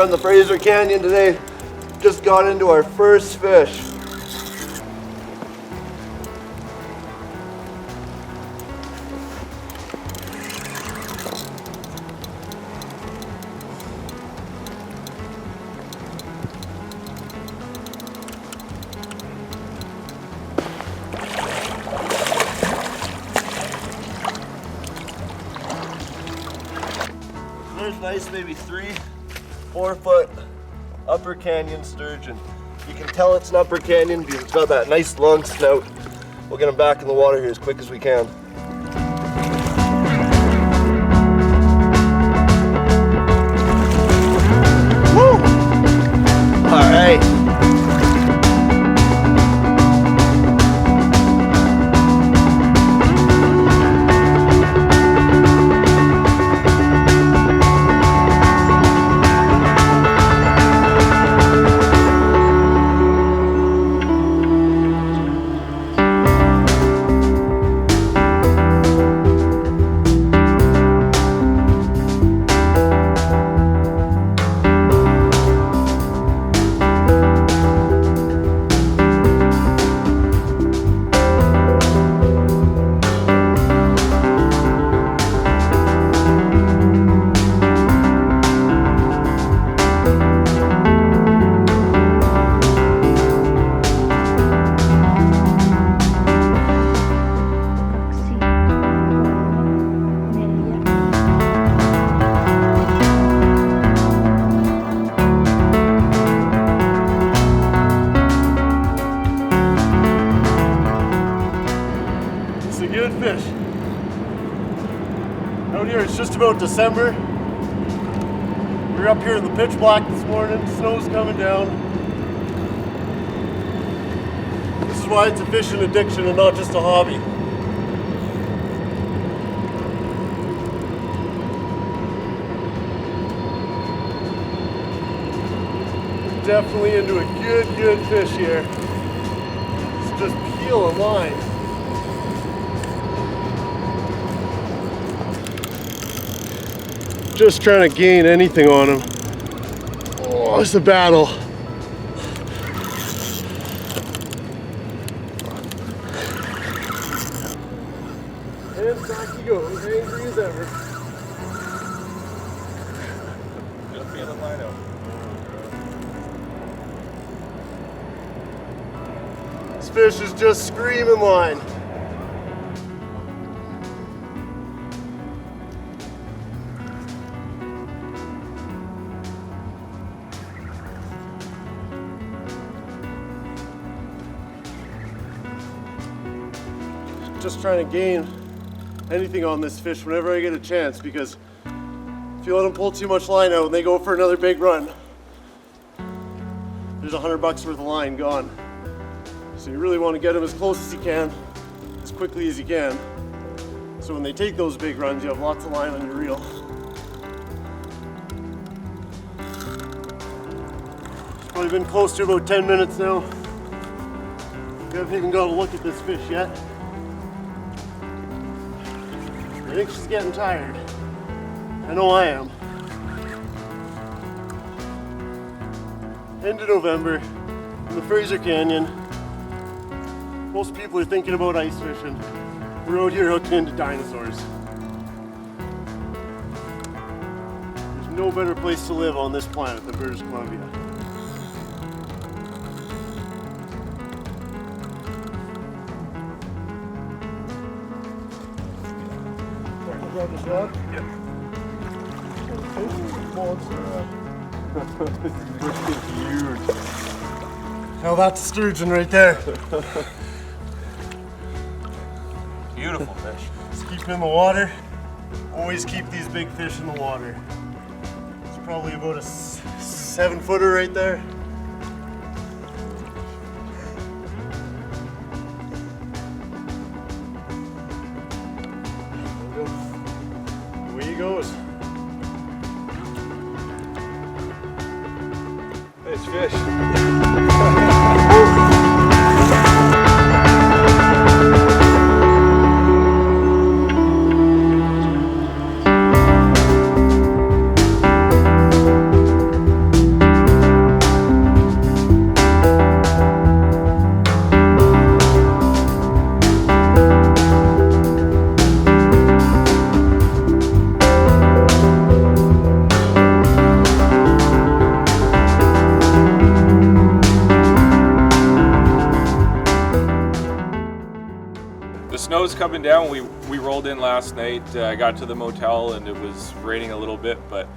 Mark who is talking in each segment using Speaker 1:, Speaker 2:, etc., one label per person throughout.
Speaker 1: on the Fraser Canyon today. Just got into our first fish. There's nice, maybe 3-4 foot Upper Canyon sturgeon. You can tell it's an Upper Canyon because it's got that nice long snout. We'll get him back in the water here as quick as we can. Woo! All right. Good fish. Out here it's just about December. We're up here in the pitch black this morning. Snow's coming down. This is why it's a fishing addiction and not just a hobby. Definitely into a good fish here. It's just peel a line. Just trying to gain anything on him. Oh, it's a battle. And back he goes, angry as ever.
Speaker 2: Just feel the line out.
Speaker 1: This fish is just screaming line. Just trying to gain anything on this fish whenever I get a chance, because if you let them pull too much line out and they go for another big run, there's $100 worth of line gone. So you really want to get them as close as you can, as quickly as you can, so when they take those big runs, you have lots of line on your reel. It's probably been close to about 10 minutes now. We haven't even got a look at this fish yet. I think she's getting tired. I know I am. End of November in the Fraser Canyon. Most people are thinking about ice fishing. We're out here hooking into dinosaurs. There's no better place to live on this planet than British Columbia. Yep.
Speaker 2: This is freaking huge.
Speaker 1: Now that's a sturgeon right there.
Speaker 2: Beautiful fish.
Speaker 1: Just keep them in the water. Always keep these big fish in the water. It's probably about a 7-footer right there. Away he goes.
Speaker 2: Nice fish. snow's coming down. We rolled in last night, got to the motel, and it was raining a little bit, but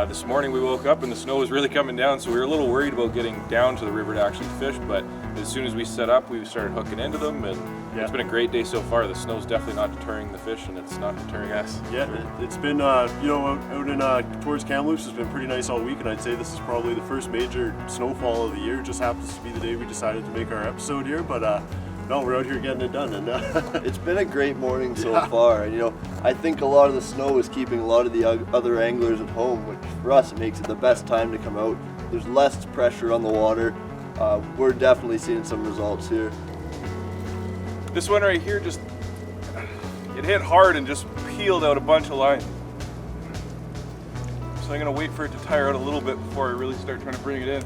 Speaker 2: this morning we woke up and the snow was really coming down, so we were a little worried about getting down to the river to actually fish, but as soon as we set up, we started hooking into them, and it's been a great day so far. The snow's definitely not deterring the fish, and it's not deterring us.
Speaker 3: Yeah, it's been, you know, out in towards Kamloops, it's been pretty nice all week, and I'd say this is probably the first major snowfall of the year. It just happens to be the day we decided to make our episode here, but no, we're out here getting it done, and
Speaker 1: it's been a great morning so far. And you know, I think a lot of the snow is keeping a lot of the other anglers at home, which for us it makes it the best time to come out. There's less pressure on the water. We're definitely seeing some results here.
Speaker 2: This one right here just, it hit hard and just peeled out a bunch of line. So I'm gonna wait for it to tire out a little bit before I really start trying to bring it in.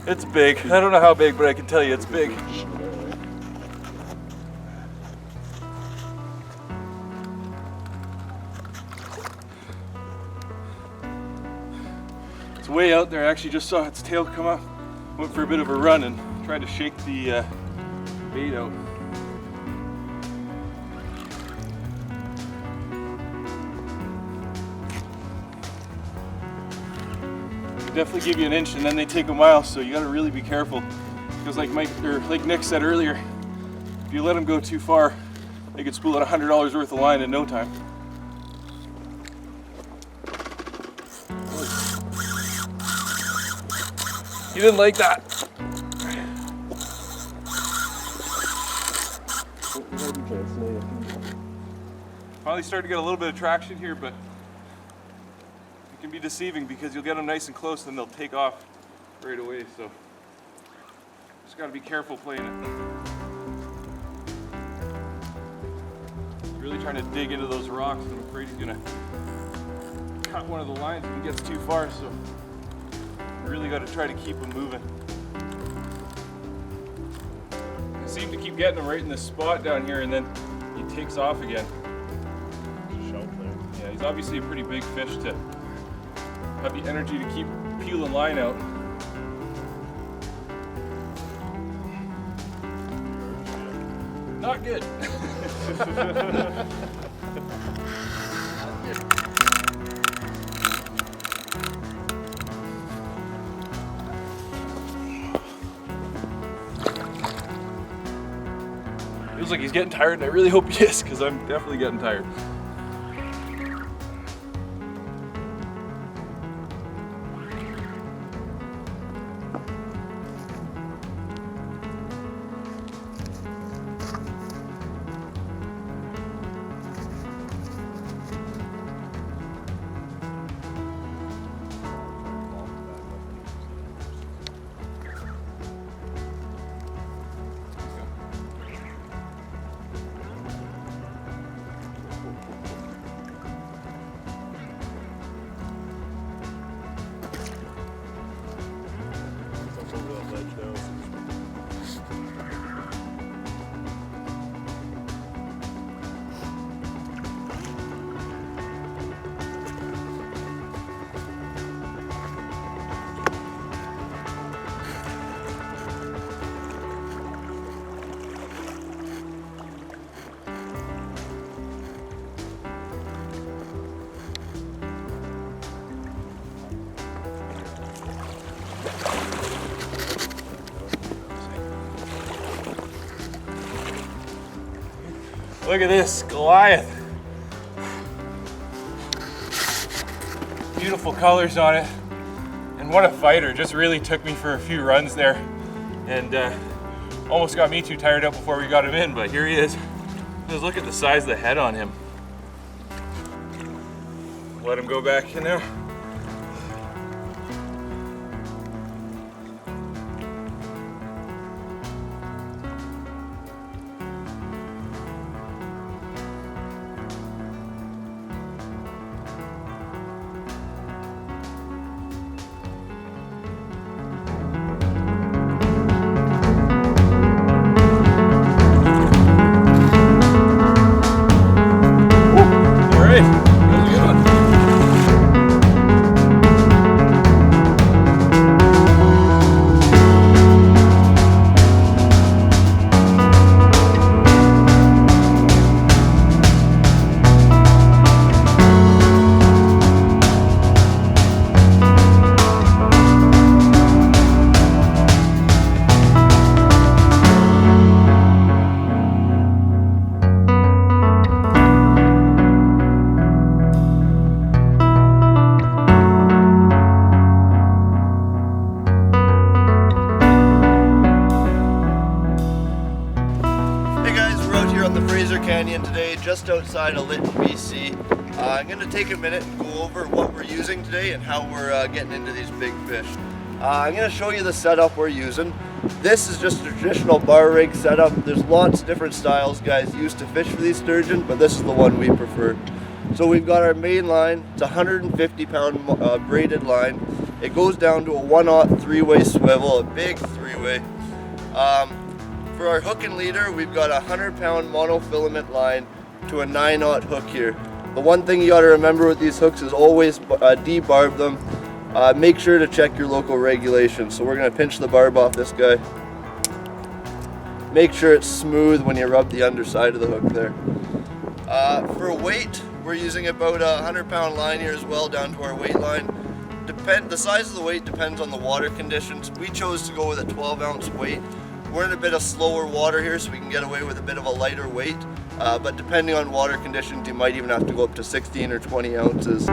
Speaker 2: It's big. I don't know how big, but I can tell you it's big. It's way out there. I actually just saw its tail come up. Went for a bit of a run and tried to shake the bait out. Definitely give you an inch and then they take a mile, so you got to really be careful, because like Nick said earlier, if you let them go too far, they could spool out $100 worth of line in no time. You didn't like that. Finally starting to get a little bit of traction here, but it can be deceiving because you'll get them nice and close and they'll take off right away, so just got to be careful playing it. He's really trying to dig into those rocks, and I'm afraid he's going to cut one of the lines when he gets too far, so you really got to try to keep him moving. I seem to keep getting him right in this spot down here, and then he takes off again. Yeah, he's obviously a pretty big fish to have the energy to keep peeling line out. Not good. Feels like he's getting tired, and I really hope he is, because I'm definitely getting tired. Look at this Goliath. Beautiful colors on it. And what a fighter. Just really took me for a few runs there. And almost got me too tired out before we got him in, but here he is. Just look at the size of the head on him. Let him go back in there.
Speaker 1: outside of Lytton, BC. I'm going to take a minute and go over what we're using today and how we're getting into these big fish. I'm going to show you the setup we're using. This is just a traditional bar rig setup. There's lots of different styles guys use to fish for these sturgeon, but this is the one we prefer. So we've got our main line. It's a 150-pound braided line. It goes down to a 1/0 three-way swivel, a big three-way. For our hook and leader, we've got a 100-pound monofilament line to a 9/0 hook here. The one thing you got to remember with these hooks is always debarb them. Make sure to check your local regulations. So we're going to pinch the barb off this guy. Make sure it's smooth when you rub the underside of the hook there. For weight, we're using about a 100-pound line here as well, down to our weight line. The size of the weight depends on the water conditions. We chose to go with a 12-ounce weight. We're in a bit of slower water here, so we can get away with a bit of a lighter weight. But depending on water conditions, you might even have to go up to 16 or 20 ounces.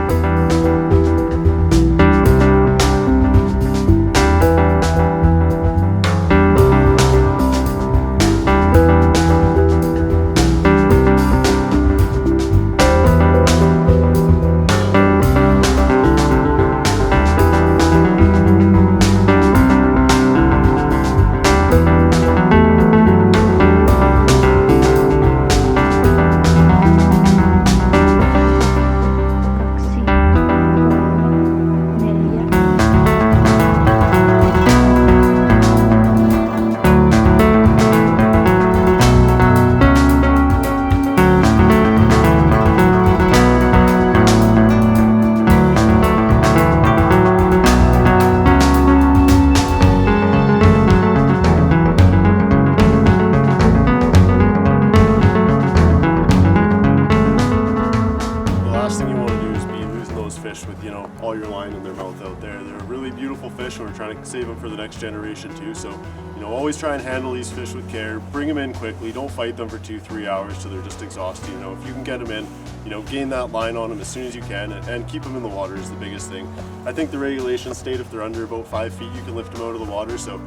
Speaker 1: With all your line in their mouth out there. They're a really beautiful fish, and we're trying to save them for the next generation too. So always try and handle these fish with care. Bring them in quickly. Don't fight them for 2-3 hours till they're just exhausted. If you can get them in, gain that line on them as soon as you can, and keep them in the water is the biggest thing. I think the regulations state if they're under about 5 feet, you can lift them out of the water. So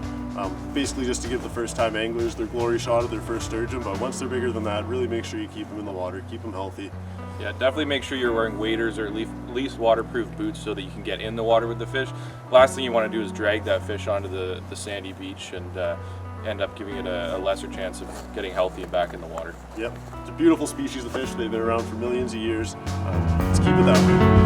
Speaker 1: basically just to give the first time anglers their glory shot of their first sturgeon, but once they're bigger than that, really make sure you keep them in the water, keep them healthy.
Speaker 2: Yeah, definitely make sure you're wearing waders or at least waterproof boots so that you can get in the water with the fish. Last thing you want to do is drag that fish onto the sandy beach and end up giving it a lesser chance of getting healthy and back in the water.
Speaker 3: Yep, it's a beautiful species of fish. They've been around for millions of years. Let's keep it that way.